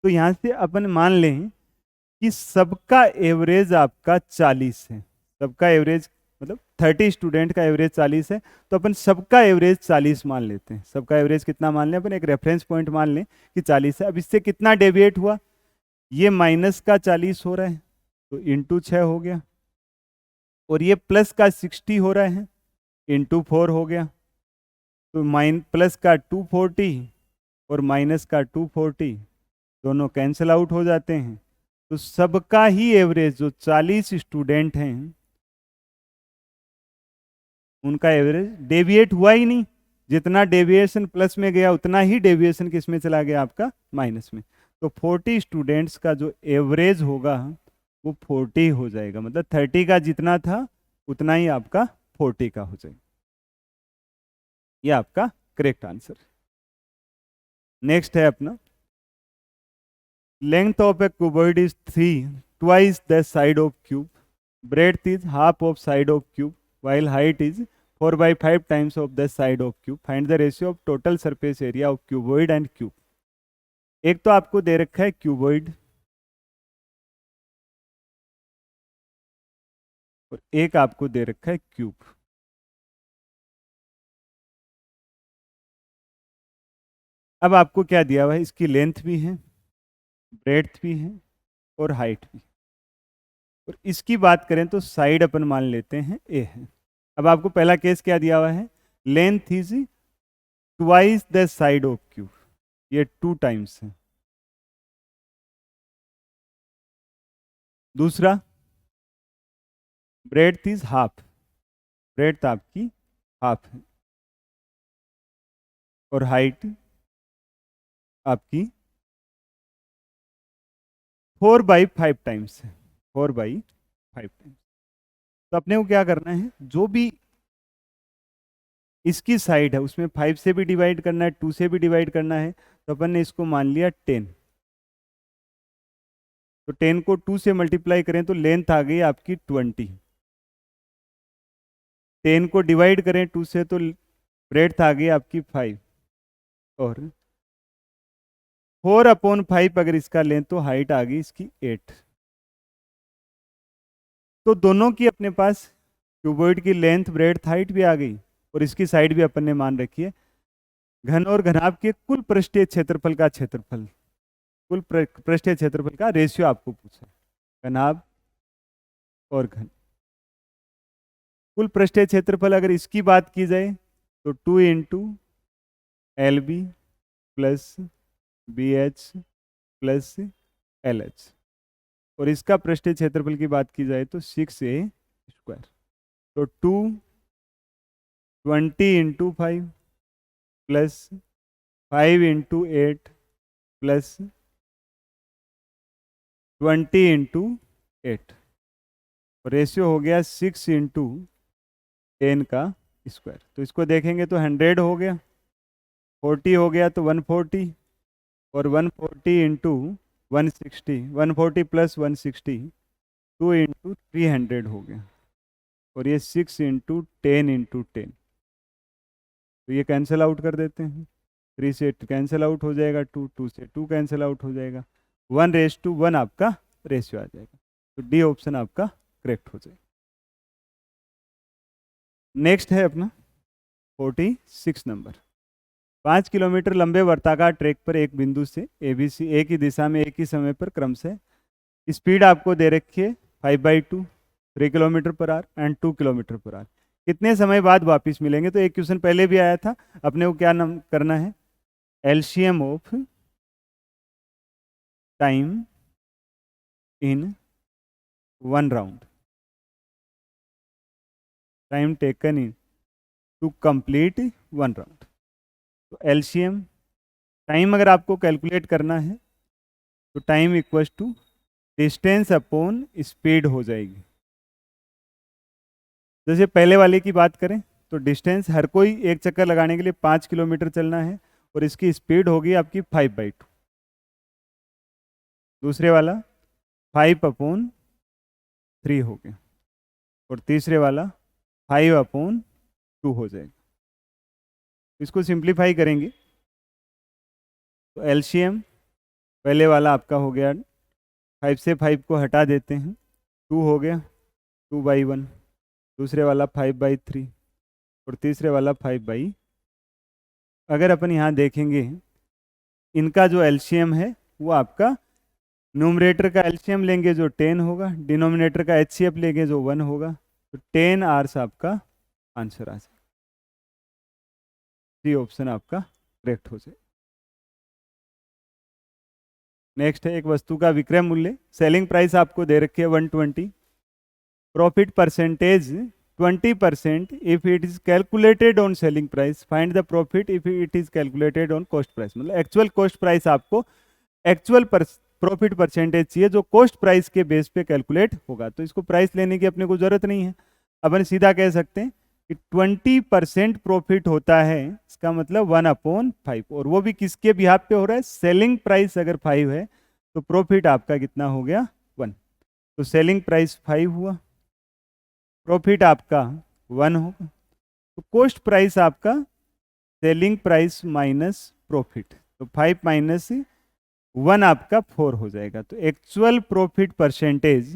तो यहाँ से अपन मान लें कि सबका एवरेज आपका 40 है। सबका एवरेज मतलब 30 स्टूडेंट का एवरेज 40 है, तो अपन सबका एवरेज 40 मान लेते हैं। सबका एवरेज कितना मान लें? अपन एक रेफरेंस पॉइंट मान लें कि 40 है। अब इससे कितना डेविएट हुआ? ये माइनस का 40 हो रहा है, तो इंटू 6 हो गया, और ये प्लस का 60 हो रहा है, इंटू 4 हो गया, तो प्लस का 240 और माइनस का 240 दोनों कैंसिल आउट हो जाते हैं। तो सबका ही एवरेज जो 40 स्टूडेंट हैं उनका एवरेज डेविएट हुआ ही नहीं। जितना डेविएशन प्लस में गया उतना ही डेविएशन किस में चला गया? आपका माइनस में। तो 40 स्टूडेंट्स का जो एवरेज होगा वो 40 हो जाएगा, मतलब 30 का जितना था उतना ही आपका 40 का हो जाएगा। ये आपका करेक्ट आंसर। नेक्स्ट है अपना, length of A cuboid is 3 twice the side of cube, breadth is half of side of cube, while height is 4/5 times of the side of cube. Find the ratio of total surface area of cuboid and cube. एक तो आपको दे रखा है cuboid और एक आपको दे रखा है क्यूब। अब आपको क्या दिया हुआ है? इसकी लेंथ भी है, ब्रेड्थ भी है और हाइट भी। और इसकी बात करें तो साइड अपन मान लेते हैं ए है। अब आपको पहला केस क्या दिया हुआ है? Length is twice the side of cube, ये 2 टाइम्स है। दूसरा, ब्रेड्थ इज हाफ, ब्रेड्थ आपकी हाफ है, और हाइट आपकी 4/5 टाइम्स है, 4/5 टाइम्स। तो अपने को क्या करना है, जो भी इसकी साइड है उसमें 5 से भी डिवाइड करना है, 2 से भी डिवाइड करना है। तो अपन ने इसको मान लिया 10, तो 10 को 2 से मल्टीप्लाई करें तो लेंथ आ गई आपकी 20। 10 को डिवाइड करें 2 से तो ब्रेड्थ आ गई आपकी 5, और 4/5 अगर इसका लें तो हाइट आ गई इसकी 8। तो दोनों की अपने पास क्यूबॉइड की लेंथ, ब्रेड्थ, हाइट भी आ गई, और इसकी साइड भी अपन ने मान रखी है। घन और घनाभ के कुल पृष्ठीय क्षेत्रफल का क्षेत्रफल, कुल पृष्ठीय क्षेत्रफल का रेशियो आपको पूछा, घनाभ और घन। कुल पृष्ठीय क्षेत्रफल अगर इसकी बात की जाए तो 2 × LB + BH + LH, और इसका पृष्ठीय क्षेत्रफल की बात की जाए तो 6A²। तो 2 20 × 5 + 5 × 8 + 20 × 8, रेशियो हो गया 6 × 10 का स्क्वायर। तो इसको देखेंगे तो 100 हो गया, 40 हो गया तो 140, और 140 × 160, 140 + 160 2 × 300 हो गया, और ये 6 × 10 × 10, तो ये कैंसिल आउट कर देते हैं। 3 से कैंसिल आउट हो जाएगा, 2 से 2 कैंसिल आउट हो जाएगा, 1:1 आपका रेशियो आ जाएगा। तो डी ऑप्शन आपका करेक्ट हो जाएगा। नेक्स्ट है अपना 46 नंबर। 5 किलोमीटर लंबे वर्ताकार ट्रैक पर एक बिंदु से ABC एक ही दिशा में एक ही समय पर क्रमशः स्पीड आपको दे रखी है 5/2 3 kilometre per hour and 2 kilometre per hour. कितने समय बाद वापस मिलेंगे? तो एक क्वेश्चन पहले भी आया था, अपने को क्या नाम करना है? LCM of time in 1 round, time taken in to complete 1 round. तो एलसीएम टाइम अगर आपको कैलकुलेट करना है तो time equals to distance upon speed हो जाएगी। जैसे पहले वाले की बात करें तो डिस्टेंस हर कोई एक चक्कर लगाने के लिए 5 किलोमीटर चलना है और इसकी स्पीड होगी आपकी 5/2। दूसरे वाला 5/3 हो गया और तीसरे वाला 5/2 हो जाएगा। इसको सिंप्लीफाई करेंगे तो एलसीएम पहले वाला आपका हो गया 5 से 5 को हटा देते हैं, 2 हो गया 2/1, दूसरे वाला 5/3 और तीसरे वाला 5/। अगर अपन यहाँ देखेंगे इनका जो एलसीएम है वो आपका न्यूमरेटर का एलसीएम लेंगे जो 10 होगा, डिनोमिनेटर का एचसीएफ लेंगे जो 1 होगा, तो 10 आवर्स आपका आंसर आ जाएगा। सी ऑप्शन आपका करेक्ट हो जाए। नेक्स्ट है एक वस्तु का विक्रय मूल्य, सेलिंग प्राइस आपको दे रखी है 120, profit percentage 20% if it is calculated on selling price, find the profit if it is calculated on cost price. मतलब एक्चुअल कॉस्ट प्राइस आपको एक्चुअल प्रॉफिट परसेंटेज चाहिए जो कॉस्ट प्राइस के बेस पे कैलकुलेट होगा। तो इसको प्राइस लेने की अपने को जरूरत नहीं है, अपन सीधा कह सकते हैं कि 20% प्रॉफिट होता है, इसका मतलब 1/5, और वो भी किसके बिहाफ पे हो रहा है? सेलिंग प्राइस अगर 5 है तो प्रॉफिट आपका कितना हो गया? 1। तो सेलिंग प्राइस 5 हुआ, प्रॉफिट आपका 1 होगा, तो कॉस्ट प्राइस आपका सेलिंग प्राइस माइनस प्रॉफिट, तो 5 माइनस 1 आपका 4 हो जाएगा। तो एक्चुअल प्रॉफिट परसेंटेज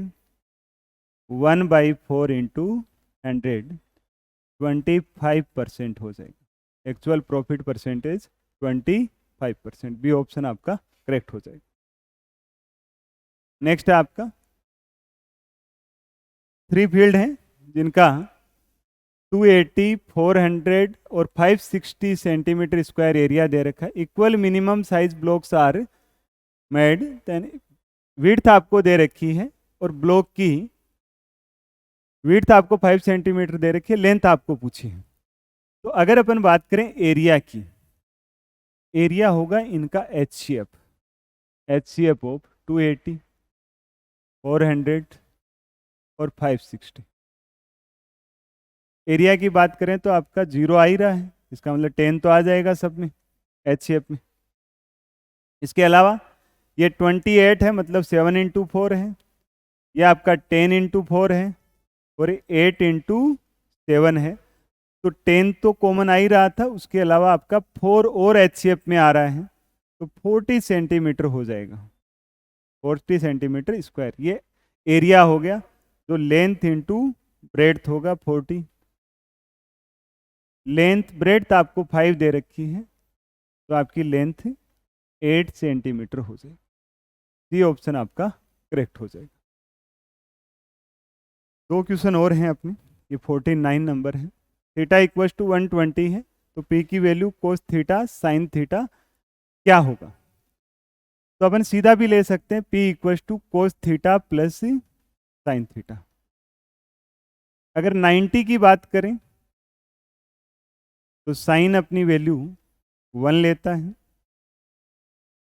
1/4 इंटू 100 25% हो जाएगा। Actual profit percentage 25%, B option आपका करेक्ट हो जाएगा। नेक्स्ट है आपका 3 फील्ड हैं जिनका 280, 400 और 560 सेंटीमीटर स्क्वायर एरिया दे रखा है। Equal minimum size blocks are made, then width आपको दे रखी है और ब्लॉक की विड्थ आपको 5 सेंटीमीटर दे रखी है, लेंथ आपको पूछी है। तो अगर अपन बात करें एरिया की, एरिया होगा इनका एचसीएफ ऑफ 280, 400 और 560। एरिया की बात करें तो आपका 0 आ ही रहा है, इसका मतलब 10 तो आ जाएगा सब में एचसीएफ में। इसके अलावा ये 28 है, मतलब 7 इंटू 4 है, ये आपका 10 इंटू 4 है और 8 इंटू 7 है। तो 10 तो कॉमन आ ही रहा था, उसके अलावा आपका 4 और एचसीएफ में आ रहा है, तो 40 सेंटीमीटर हो जाएगा, 40 सेंटीमीटर स्क्वायर। ये एरिया हो गया, तो लेंथ इंटू ब्रेड्थ होगा 40। लेंथ ब्रेड्थ आपको 5 दे रखी है, तो आपकी लेंथ 8 सेंटीमीटर हो जाएगी। सी ऑप्शन आपका करेक्ट हो जाएगा। 2 क्वेश्चन और हैं अपने, ये 49 नंबर है। थीटा इक्वल्स टू 120 है, तो पी की value cos theta sine theta क्या होगा? तो अपन सीधा भी ले सकते हैं, p equals to cos theta plus sine theta. अगर 90 की बात करें तो साइन अपनी वैल्यू 1 लेता है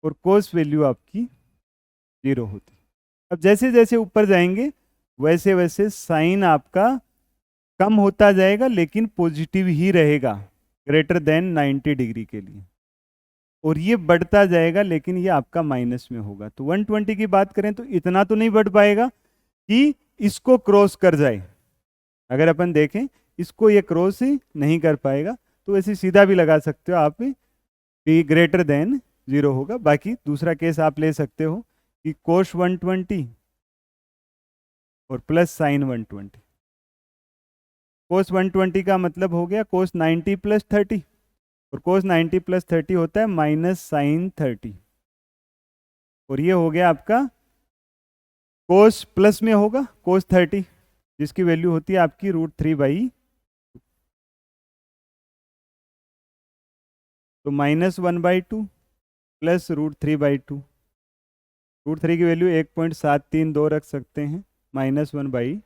और कोस वैल्यू आपकी 0 होती है। अब जैसे जैसे ऊपर जाएंगे वैसे वैसे साइन आपका कम होता जाएगा, लेकिन पॉजिटिव ही रहेगा ग्रेटर देन 90 डिग्री के लिए, और ये बढ़ता जाएगा लेकिन ये आपका माइनस में होगा। तो 120 की बात करें तो इतना तो नहीं बढ़ पाएगा कि इसको क्रॉस कर जाए। अगर अपन देखें इसको ये क्रॉस ही नहीं कर पाएगा, तो ऐसे सीधा भी लगा सकते हो आप, b ग्रेटर देन 0 होगा। बाकी दूसरा केस आप ले सकते हो कि कोस 120 और प्लस साइन 120। कोस 120 का मतलब हो गया कोस 90 प्लस 30, और कोस 90 प्लस 30 होता है माइनस साइन 30, और ये हो गया आपका कोस प्लस में होगा कोस 30, जिसकी वैल्यू होती है आपकी √3/, तो -1/2 प्लस √3/2। √3 की वैल्यू 1.732 रख सकते हैं, -1/2,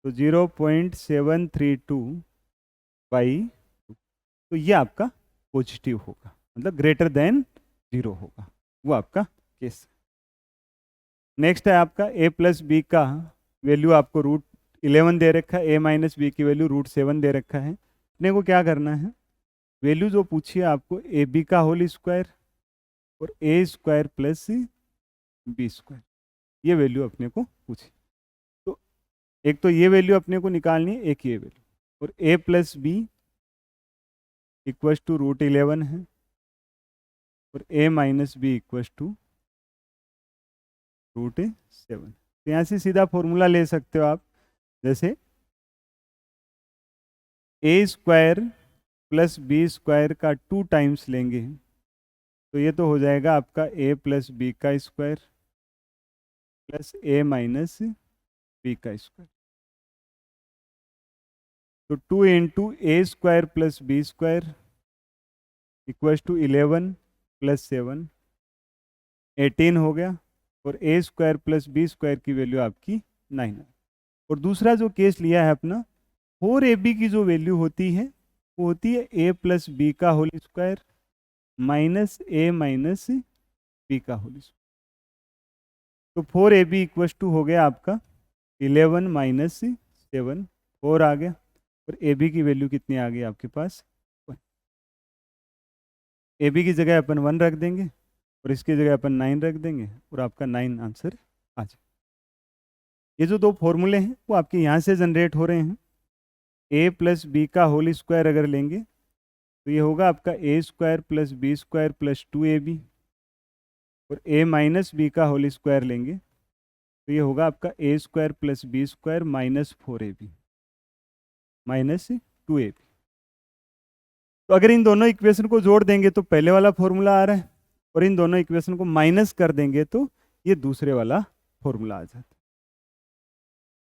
तो 0.732/2, तो ये आपका पॉजिटिव होगा, मतलब ग्रेटर देन 0 होगा, वो आपका केस। नेक्स्ट है आपका a प्लस बी का वैल्यू आपको √11 दे रखा है, a माइनस बी की वैल्यू √7 दे रखा है। अपने को क्या करना है, वैल्यू जो पूछी है आपको ए बी का होल स्क्वायर और a square plus b square, ये वैल्यू अपने को पूछी। तो एक तो ये वैल्यू अपने को निकालनी है, एक ये वैल्यू, और a plus b equals to √11 है, और a minus b equals to √7। तो यहाँ से सीधा फॉर्मूला ले सकते हो आप, जैसे a square plus b square का 2 टाइम्स लेंगे, तो ये तो हो जाएगा आपका a प्लस बी का square plus a minus b का स्क्वायर। तो 2 into a square plus b square equals to 11 प्लस 7, 18 हो गया, और a square plus b square की वैल्यू आपकी 9 है। और दूसरा जो केस लिया है अपना, 4ab की जो वैल्यू होती है वो होती है a प्लस बी का whole square minus a minus b का होल स्क्वायर। तो 4ab इक्वल्स टू हो गया आपका 11 माइनस 7, 4 आ गया, और ab की वैल्यू कितनी आ गई आपके पास 1। ab की जगह अपन 1 रख देंगे, और इसकी जगह अपन 9 रख देंगे, और आपका 9 आंसर आ जाए। ये जो दो फॉर्मूले हैं वो आपके यहाँ से जनरेट हो रहे हैं। a प्लस बी का होल स्क्वायर अगर लेंगे तो ये होगा आपका a square plus b square plus 2ab, और a माइनस बी का होल स्क्वायर लेंगे तो ये होगा आपका a square plus b square minus 4ab minus 2ab। तो अगर इन दोनों इक्वेशन को जोड़ देंगे तो पहले वाला फॉर्मूला आ रहा है, और इन दोनों इक्वेशन को माइनस कर देंगे तो ये दूसरे वाला फॉर्मूला आ जाता है।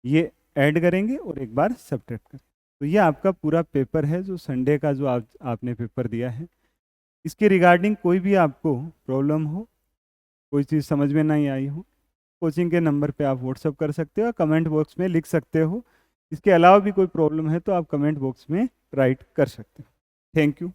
ये ऐड करेंगे और एक बार सब्ट्रैक्ट करें। तो ये आपका पूरा पेपर है, जो संडे का जो आपने पेपर दिया है। इसके रिगार्डिंग कोई भी आपको प्रॉब्लम हो, कोई चीज़ समझ में नहीं आई हो, कोचिंग के नंबर पे आप व्हाट्सअप कर सकते हो, कमेंट बॉक्स में लिख सकते हो। इसके अलावा भी कोई प्रॉब्लम है तो आप कमेंट बॉक्स में राइट कर सकते हो। Thank you.